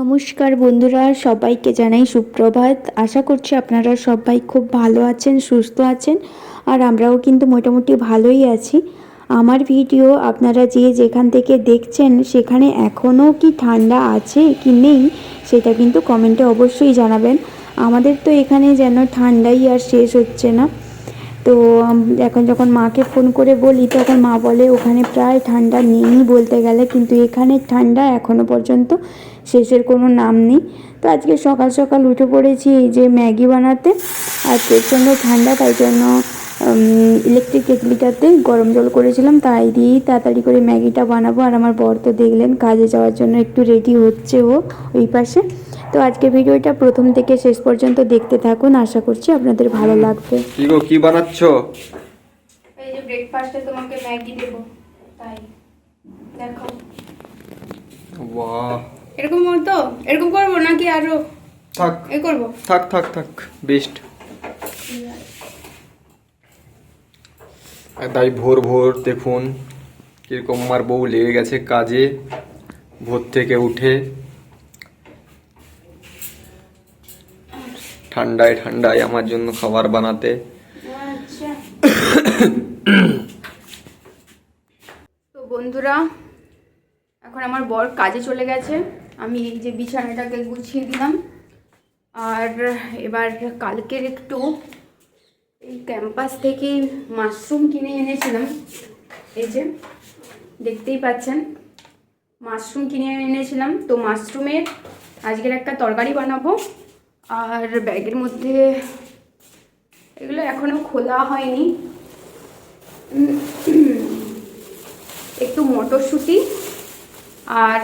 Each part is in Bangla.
নমস্কার বন্ধুরা, সবাইকে জানাই সুপ্রভাত। আশা করছি আপনারা সবাই খুব ভালো আছেন, সুস্থ আছেন, আর আমরাও কিন্তু মোটামুটি ভালোই আছি। আমার ভিডিও আপনারা যে যেখান থেকে দেখছেন সেখানে এখনও কি ঠান্ডা আছে কি নেই সেটা কিন্তু কমেন্টে অবশ্যই জানাবেন। আমাদের তো এখানে যেন ঠান্ডাই আর শেষ হচ্ছে না। তো এখন যখন মাকে ফোন করে বলি তখন মা বলে ওখানে প্রায় ঠান্ডা নেই বলতে গেলে, কিন্তু এখানে ঠান্ডা এখনও পর্যন্ত শেষের কোনো নাম নেই। তো আজকে সকাল সকাল উঠে পড়েছি এই যে ম্যাগি বানাতে। আর প্রচণ্ড ঠান্ডা, তাই জন্য ইলেকট্রিক কেটলিটাতে গরম জল করেছিলাম, তাই দিয়েই তাড়াতাড়ি করে ম্যাগিটা বানাবো। আর আমার বর তো দেখলেন কাজে যাওয়ার জন্য একটু রেডি হচ্ছে ও ওই পাশে। তো আজকে ভিডিওটা প্রথম থেকে শেষ পর্যন্ত দেখতে থাকুন, আশা করছি আপনাদের ভালো লাগবে। কি বানাচ্ছ? এই যে ব্রেকফাস্টে তোমাকে ম্যাগি দেব, তাই দেখো। বাহ, এরকম মতো এরকম করবো নাকি আরো থাক এই করবো? থাক থাক থাক, বেস্ট। তাই ভোর ভোর দেখুন কিরকম আমার বউ লেগে গেছে কাজে। ভোর থেকে উঠে ঠান্ডায় ঠান্ডায় আমার জন্য খাবার বানাতে। আচ্ছা তো বন্ধুরা, এখন আমার বর কাজে চলে গেছে, আমি এই যে বিছানাটাকে গুছিয়ে দিলাম। আর এবার কালকের একটু এই ক্যাম্পাস থেকে মাশরুম কিনে এনেছিলাম, এই যে দেখতেই পাচ্ছেন মাশরুম কিনে এনেছিলাম। তো মাশরুমের আজকের একটা তরকারি বানাবো। আর ব্যাগের মধ্যে এগুলো এখনও খোলা হয়নি, একটু মটরশুঁটি আর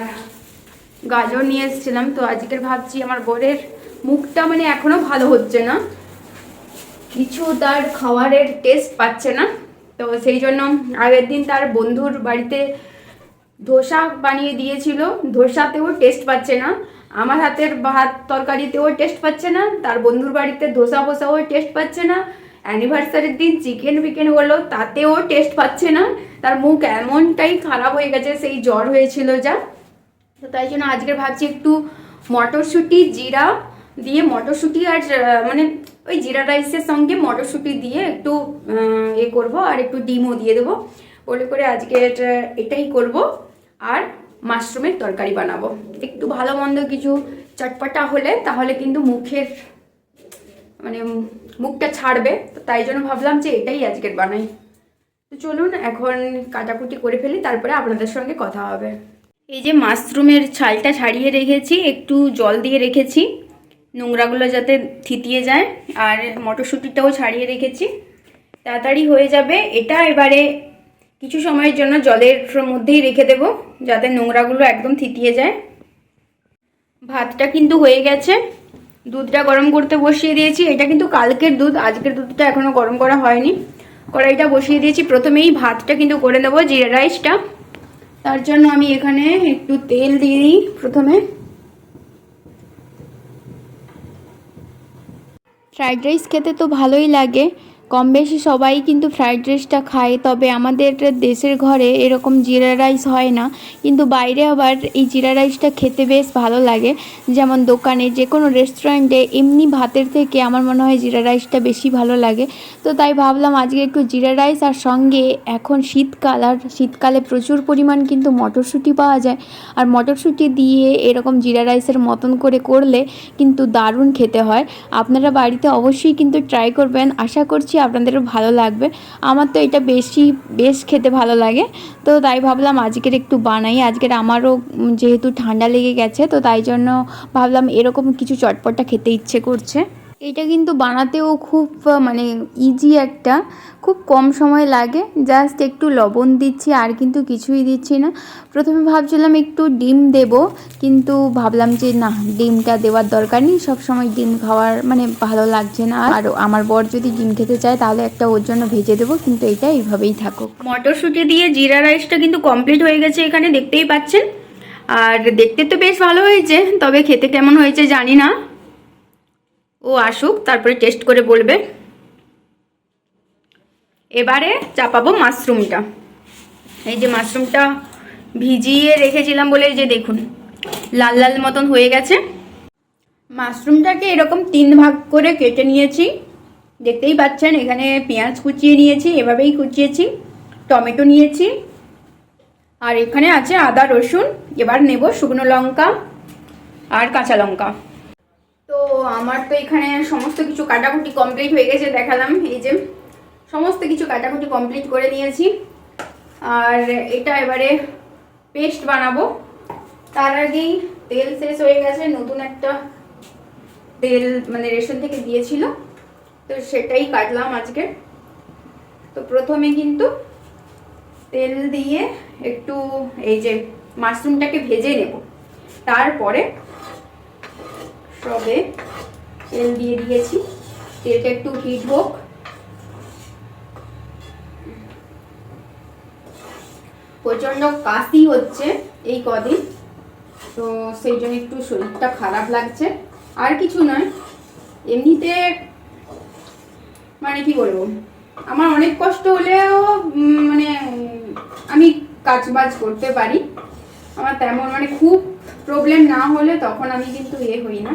গাজর নিয়ে এসেছিলাম। তো আজকের ভাবছি আমার বরের মুখটা মানে এখনও ভালো হচ্ছে না, কিছু তার খাবারের টেস্ট পাচ্ছে না। তো সেই জন্য আগের দিন তার বন্ধুর বাড়িতে ধোসা বানিয়ে দিয়েছিল, ধোসাতেও টেস্ট পাচ্ছে না। আমার হাতের ভাত তরকারিতেও টেস্ট পাচ্ছে না, তার বন্ধুর বাড়িতে ধোসা ফোসাও টেস্ট পাচ্ছে না। অ্যানিভার্সারির দিন চিকেন বিকেন হলো, তাতেও টেস্ট পাচ্ছে না। তার মুখ এমনটাই খারাপ হয়ে গেছে, সেই জ্বর হয়েছিল যা। তো তাই জন্য আজকে ভাবছি একটু মটরশুঁটি জিরা দিয়ে, মটরশুঁটি আর মানে ওই জিরা রাইসের সঙ্গে মটরশুঁটি দিয়ে একটু এ করব, আর একটু ডিমও দিয়ে দেবো। ওলে করে আজকে এটাই করব। আর মাশরুমের তরকারি বানাবো। একটু ভালো মন্দ কিছু চটপটা হলে তাহলে কিন্তু মুখের মানে মুখটা ছাড়বে। তো তাই জন্য ভাবলাম যে এটাই আজকের বানাই। তো চলুন এখন কাটাকুটি করে ফেলি, তারপরে আপনাদের সঙ্গে কথা হবে। এই যে মাশরুমের ছালটা ছাড়িয়ে রেখেছি, একটু জল দিয়ে রেখেছি নোংরাগুলো যাতে থিতিয়ে যায়। আর মটরশুঁটিটাও ছাড়িয়ে রেখেছি, তাড়াতাড়ি হয়ে যাবে এটা। এবারে কিছু সময়ের জন্য জলের মধ্যেই রেখে দেব যাতে নোংরাগুলো একদম থিতিয়ে যায়। ভাতটা কিন্তু হয়ে গেছে, দুধটা গরম করতে বসিয়ে দিয়েছি। এটা কিন্তু কালকের দুধ, আজকের দুধটা এখনও গরম করা হয়নি। কড়াইটা বসিয়ে দিয়েছি, প্রথমেই ভাতটা কিন্তু করে নেবো জিরা রাইসটা। তার জন্য আমি এখানে একটু তেল দিয়ে দিই প্রথমে। ফ্রাইড রাইস খেতে তো ভালোই লাগে, কম বেশি সবাই কিন্তু ফ্রাইড রাইসটা খায়। তবে আমাদের দেশের ঘরে এরকম জিরা রাইস হয় না, কিন্তু বাইরে আবার এই জিরা রাইসটা খেতে বেশ ভালো লাগে। যেমন দোকানে যে কোনো রেস্টুরেন্টে এমনি ভাতের থেকে আমার মনে হয় জিরা রাইসটা বেশি ভালো লাগে। তো তাই ভাবলাম আজকে একটু জিরা রাইস, আর সঙ্গে এখন শীতকাল, আর শীতকালে প্রচুর পরিমাণ কিন্তু মটরশুঁটি পাওয়া যায়। আর মটরশুঁটি দিয়ে এরকম জিরা রাইসের মতন করে করলে কিন্তু দারুণ খেতে হয়। আপনারা বাড়িতে অবশ্যই কিন্তু ট্রাই করবেন, আশা করছি আপনাদেরও ভালো লাগবে। আমার তো এটা বেশ খেতে ভালো লাগে। তো তাই ভাবলাম আজকের একটু বানাই। আজকের আমারও যেহেতু ঠান্ডা লেগে গেছে, তো তাই জন্য ভাবলাম এরকম কিছু চটপটা খেতে ইচ্ছে করছে। এটা কিন্তু বানাতেও খুব মানে ইজি একটা, খুব কম সময় লাগে। জাস্ট একটু লবণ দিচ্ছি, আর কিন্তু কিছুই দিচ্ছি না। প্রথমে ভাবছিলাম একটু ডিম দেব, কিন্তু ভাবলাম যে না, ডিমটা দেওয়ার দরকার নেই, সবসময় ডিম খাওয়ার মানে ভালো লাগছে না। আর আমার বর যদি ডিম খেতে চায় তাহলে একটা ওর জন্য ভেজে দেবো, কিন্তু এটা এইভাবেই থাকুক। মটরশুঁটি দিয়ে জিরা রাইসটা কিন্তু কমপ্লিট হয়ে গেছে, এখানে দেখতেই পাচ্ছেন। আর দেখতে তো বেশ ভালো হয়েছে, তবে খেতে কেমন হয়েছে জানি না। ও আসুক, তারপরে টেস্ট করে বলবে। এবারে চাপাবো মাশরুমটা। এই যে মাশরুমটা ভিজিয়ে রেখেছিলাম বলে, এই যে দেখুন লাল লাল মতন হয়ে গেছে। মাশরুমটাকে এরকম 3 ভাগ করে কেটে নিয়েছি, দেখতেই পাচ্ছেন। এখানে পেঁয়াজ কুচিয়ে নিয়েছি, এভাবেই কুচিয়েছি। টমেটো নিয়েছি, আর এখানে আছে আদা রসুন। এবার নেব শুকনো লঙ্কা আর কাঁচা লঙ্কা। তো আমার তো এখানে সমস্ত কিছু কাটাকুটি কমপ্লিট হয়ে গেছে, দেখালাম। এই যে সমস্ত কিছু কাটাকুটি কমপ্লিট করে নিয়েছি, আর এটা এবারে পেস্ট বানাবো। তার আগেই তেল শেষ হয়ে গেছে, নতুন একটা তেল মানে রেশন থেকে দিয়েছিল, তো সেটাই কাটলাম আজকে। তো প্রথমে কিন্তু তেল দিয়ে একটু এই যে মাশরুমটাকে ভেজে নেব, তারপরে সবে তেল দিয়ে দিয়েছি। তেলটা একটু হিট হোক। প্রচন্ড কাশি হচ্ছে এই কদিন, তো সেই জন্য একটু শরীরটা খারাপ লাগছে, আর কিছু নয়। এমনিতে মানে কি বলবো, আমার অনেক কষ্ট হলেও মানে আমি কাজবাজ করতে পারি। আমার তেমন মানে খুব প্রবলেম না হলে তখন আমি কিন্তু হই না।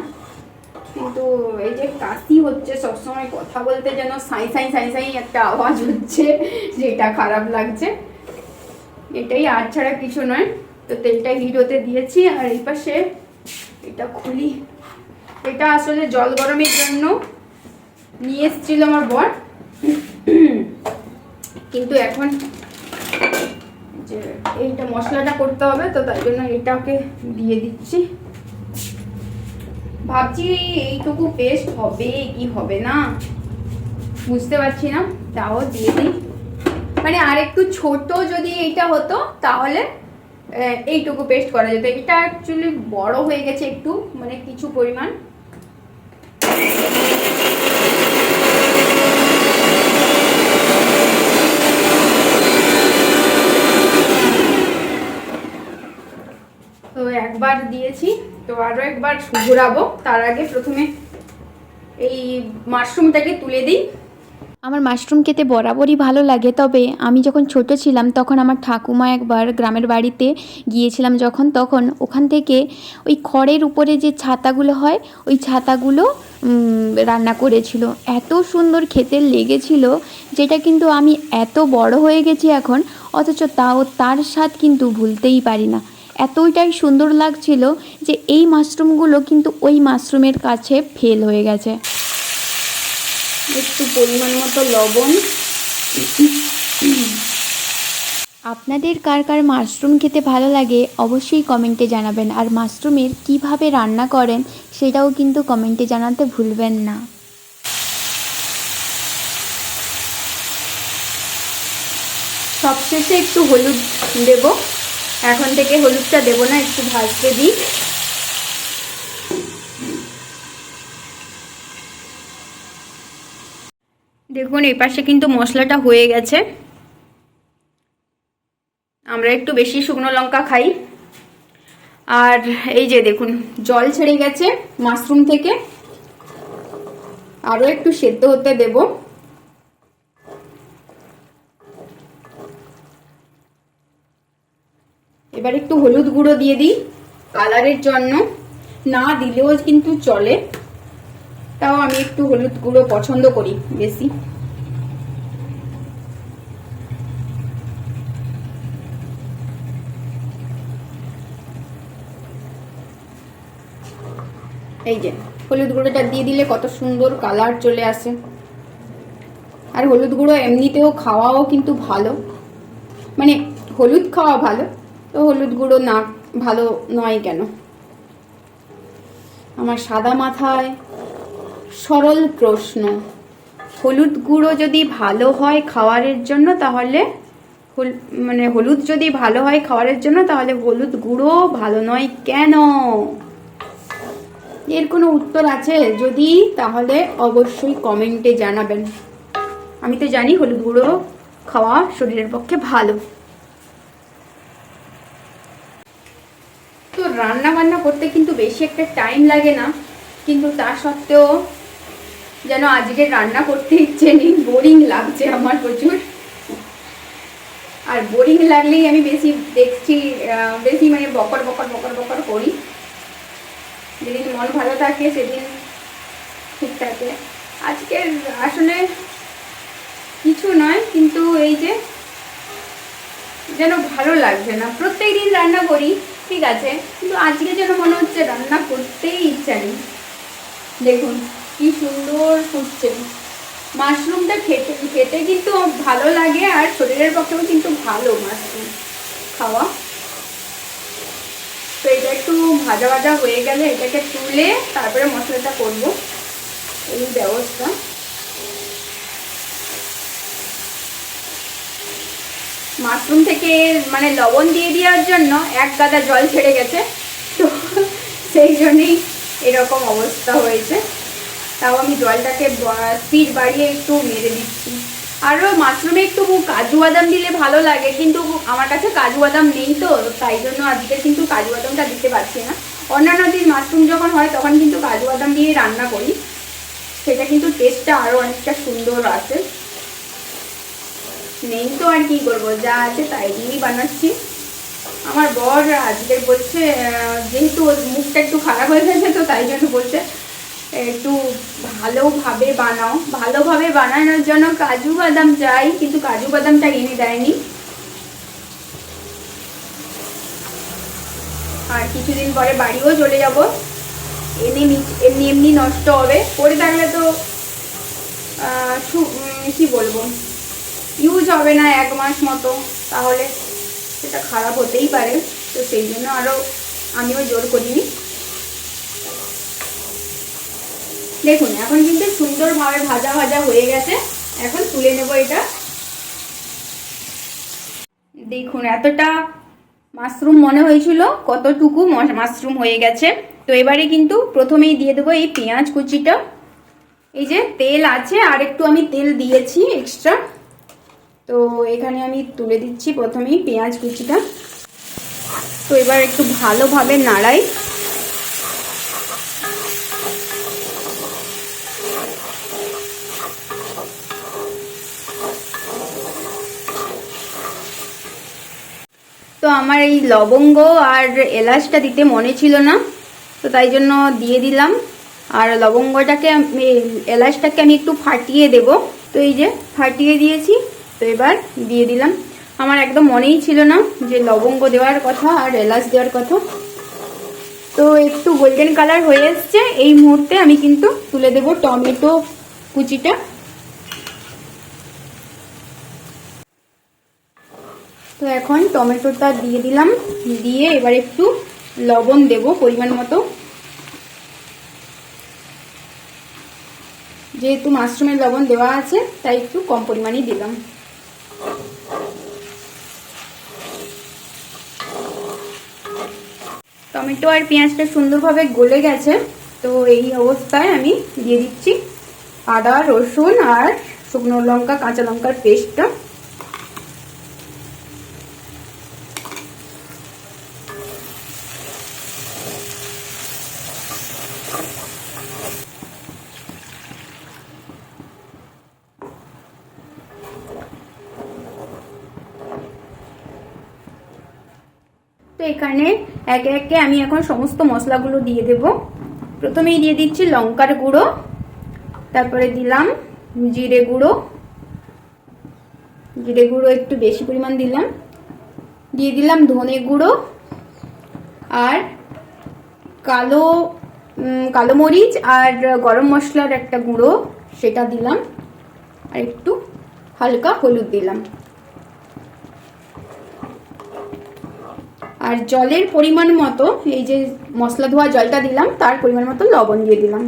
কিন্তু এই যে কাশি হচ্ছে, সবসময় কথা বলতে যেন সাই সাই সাই সাই একটা আওয়াজ হচ্ছে, যেটা খারাপ লাগছে। এটাই, আর ছাড়া কিছু নয়। তো তেলটা হিট হতে দিয়েছি, আর এই পাশে এটা খুলি। এটা আসলে জল গরমের জন্য নিয়ে এসেছিল আমার বর, কিন্তু এখন যে এইটা মশলাটা করতে হবে, তো তাই জন্য এটাকে দিয়ে দিচ্ছি। ভাবছি এইটুকু পেস্ট হবে কি হবে না বুঝতে পারছি না, তাও দিয়ে দিই। মানে আর একটু ছোট যদি এইটা হতো তাহলে এইটুকু পেস্ট করা যেত। এটা অ্যাকচুয়ালি বড় হয়ে গেছে একটু, মানে কিছু পরিমাণ। তো একবার দিয়েছি, তো আরো একবার ঘোরাবো। তার আগে প্রথমে এই মাশরুমটাকে তুলে দিই। আমার মাশরুম খেতে বরাবরই ভালো লাগে, তবে আমি যখন ছোট ছিলাম তখন আমার ঠাকুমা একবার গ্রামের বাড়িতে গিয়েছিলাম যখন, তখন ওখান থেকে ওই খড়ের উপরে যে ছাতাগুলো হয় ওই ছাতাগুলো রান্না করেছিল। এত সুন্দর খেতে লেগেছিল, যেটা কিন্তু আমি এত বড় হয়ে গেছি এখন, অথচ তার স্বাদ কিন্তু ভুলতেই পারি না। এতটাই সুন্দর লাগছিল যে এই মাশরুমগুলো কিন্তু ওই মাশরুমের কাছে ফেল হয়ে গেছে। একটু পরিমাণ মতো লবণ। আপনাদের কার কার মাশরুম খেতে ভালো লাগে অবশ্যই কমেন্টে জানাবেন, আর মাশরুমের কিভাবে রান্না করেন সেটাও কিন্তু কমেন্টে জানাতে ভুলবেন না। সবশেষে একটু হলুদ দেব, এখন থেকে হলুদটা দেব না, একটু ভাজতে দিই। দেখুন এই পাশে কিন্তু মশলাটা হয়ে গেছে। আমরা একটু বেশি শুকনো লঙ্কা খাই। আর এই যে দেখুন জল ছেড়ে গেছে মাশরুম থেকে, আরো একটু সেদ্ধ হতে দেব। এবার একটু হলুদ গুঁড়ো দিয়ে দিই কালারের জন্য, না দিলেও কিন্তু চলে, তাও আমি একটু হলুদ গুঁড়ো পছন্দ করি বেশি। এই যে হলুদ গুঁড়োটা দিয়ে দিলে কত সুন্দর কালার চলে আসে। আর হলুদ গুঁড়ো এমনিতেও খাওয়াও কিন্তু ভালো, মানে হলুদ খাওয়া ভালো, তো হলুদ গুঁড়ো না ভালো নয় কেন? আমার সাদা মাথায় সরল প্রশ্ন, হলুদ গুঁড়ো যদি ভালো হয় খাওয়ারের জন্য, তাহলে মানে হলুদ যদি ভালো হয় খাওয়ারের জন্য, তাহলে হলুদ গুঁড়ো ভালো নয় কেন? এর কোনো উত্তর আছে যদি, তাহলে অবশ্যই কমেন্টে জানাবেন। আমি তো জানি হলুদ গুঁড়ো খাওয়া শরীরের পক্ষে ভালো। তো রান্না বান্না করতে কিন্তু বেশি একটা টাইম লাগে না, কিন্তু তা সত্ত্বেও যেন আজকে রান্না করতে ইচ্ছে নেই, বোরিং লাগছে আমার প্রচুর। আর বোরিং লাগলেই আমি বেশি দেখছি, বেশি মানে বকর বকর বকর বকর করি। যেদিন মন ভালো থাকে সেদিন ঠিক থাকে। আজকের আসলে কিছু নয়, কিন্তু এই যে যেন ভালো লাগছে না। প্রত্যেক দিন রান্না করি ঠিক আছে, কিন্তু আজকে যেন মনে হচ্ছে রান্না করতেই ইচ্ছা নেই। দেখুন কি সুন্দর ফুটছে। মাশরুমটা খেতে খেতে কিন্তু ভালো লাগে, আর শরীরের পক্ষেও কিন্তু ভালো মাশরুম খাওয়া। তো এটা একটু ভাজা ভাজা হয়ে গেলে এটাকে তুলে তারপরে মশলাটা করব, এই ব্যবস্থা। মাশরুম থেকে মানে লবণ দিয়ে দেওয়ার জন্য এক গাদা জল ছেড়ে গেছে, তো সেই জন্যই এরকম অবস্থা হয়েছে। তাও আমি জলটাকে স্পিড বাড়িয়ে একটু মেরে দিচ্ছি। আরও মাশরুমে একটু কাজু বাদাম দিলে ভালো লাগে, কিন্তু আমার কাছে কাজু বাদাম নেই, তো তাই জন্য আজকে কিন্তু কাজু বাদামটা দিতে পারছি না। অন্যান্য দিন মাশরুম যখন হয় তখন কিন্তু কাজু বাদাম দিয়ে রান্না করি, সেটা কিন্তু টেস্টটা আরও অনেকটা সুন্দর আসে। নেই তো আর কি করবো, যা আছে তাই দিয়েই বানাচ্ছি। আমার বর আজকে বলছে, যেহেতু ওর মুখটা একটু খারাপ হয়ে গেছে, তো তাই জন্য বলছে একটু ভালোভাবে বানাও। ভালোভাবে বানানোর জন্য কাজু বাদাম চাই, কিন্তু কাজু বাদামটা এনে দেয়নি। আর কিছুদিন পরে বাড়িও চলে যাব, এমনি এমনি নষ্ট হবে, পড়ে থাকলে তো কি বলবো, ইউজ হবে না 1 মাস মতো, তাহলে সেটা খারাপ হতেই পারে। তো সেই জন্য আরও আমিও জোর করিনি। দেখুন এখন কিন্তু সুন্দরভাবে ভাজা ভাজা হয়ে গেছে, এখন তুলে নেব এটা। দেখুন এতটা মাশরুম মনে হয়েছিল, কতটুকু মাশরুম হয়ে গেছে। তো এবারে কিন্তু প্রথমেই দিয়ে দেবো এই পেঁয়াজ কুচিটা। এই যে তেল আছে, আর একটু আমি তেল দিয়েছি এক্সট্রা, তো এখানে আমি তুলে দিচ্ছি প্রথমেই পেঁয়াজ কুচিটা। তো এবার একটু ভালোভাবে নাড়াই। তো আমার এই লবঙ্গ আর এলাচটা দিতে মনে ছিল না, তো তাই জন্য দিয়ে দিলাম। আর লবঙ্গটাকে এলাচটাকে আমি একটু ফাটিয়ে দেব, তো এই যে ফাটিয়ে দিয়েছি। তো এবার দিয়ে দিলাম। আমার একদম মনেই ছিল না যে লবঙ্গ দেওয়ার কথা আর এলাচ দেওয়ার কথা। তো একটু গোল্ডেন কালার হয়ে এসছে, এই মুহূর্তে আমি কিন্তু তুলে দেব টমেটো কুচিটা। তো এখন টমেটোটা দিয়ে দিলাম, দিয়ে এবার একটু লবণ দেব পরিমাণ মতো। যেহেতু মাশরুমের লবণ দেওয়া আছে তাই একটু কম পরিমাণেই দিলাম। টমেটো আর পেঁয়াজটা সুন্দরভাবে গলে গেছে, তো এই অবস্থায় আমি দিয়ে দিচ্ছি আদা রসুন আর শুকনো লঙ্কা কাঁচা লঙ্কার পেস্টটা। তো এখানে একে একে আমি এখন সমস্ত মশলাগুলো দিয়ে দেব। প্রথমেই দিয়ে দিচ্ছি লঙ্কার গুঁড়ো, তারপরে দিলাম জিরে গুঁড়ো, জিরে গুঁড়ো একটু বেশি পরিমাণ দিলাম। দিয়ে দিলাম ধনে গুঁড়ো, আর কালো মরিচ আর গরম মশলার একটা গুঁড়ো সেটা দিলাম, আর একটু হালকা হলুদ দিলাম। আর জলের পরিমাণ মতো, এই যে মশলা ধোয়া জলটা দিলাম তার পরিমাণ মতো লবণ দিয়ে দিলাম।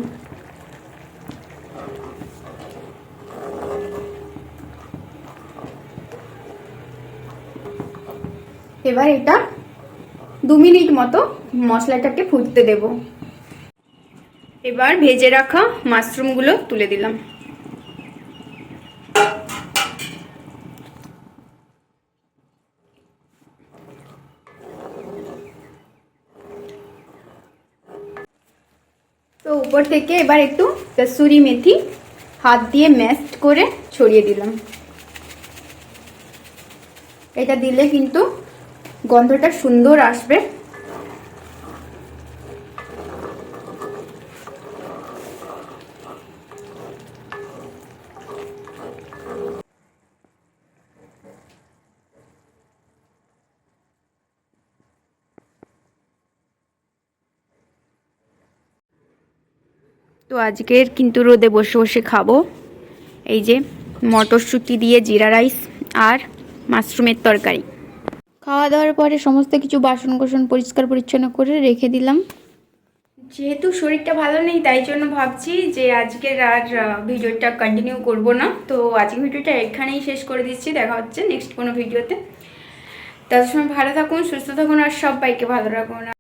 এবার এটা 2 মিনিট মতো মশলাটাকে ফুটতে দেব। এবার ভেজে রাখা মাশরুমগুলো তুলে দিলাম। তো উপর থেকে এবার একটু কসুরি মেথি হাত দিয়ে ম্যাশ করে ছড়িয়ে দিলাম। এটা দিলে কিন্তু গন্ধটা সুন্দর আসবে। তো আজকের কিন্তু রোদে বসে বসে খাবো এই যে মটরশুঁটি দিয়ে জিরা রাইস আর মাশরুমের তরকারি। খাওয়া দাওয়ার পরে সমস্ত কিছু বাসন কোসন পরিষ্কার পরিচ্ছন্ন করে রেখে দিলাম। যেহেতু শরীরটা ভালো নেই তাই জন্য ভাবছি যে আজকের আর ভিডিওটা কন্টিনিউ করব না। তো আজকের ভিডিওটা এখানেই শেষ করে দিচ্ছি। দেখা হচ্ছে নেক্সট কোনো ভিডিওতে। তার সময় ভালো থাকুন, সুস্থ থাকুন আর সবাইকে ভালো রাখুন।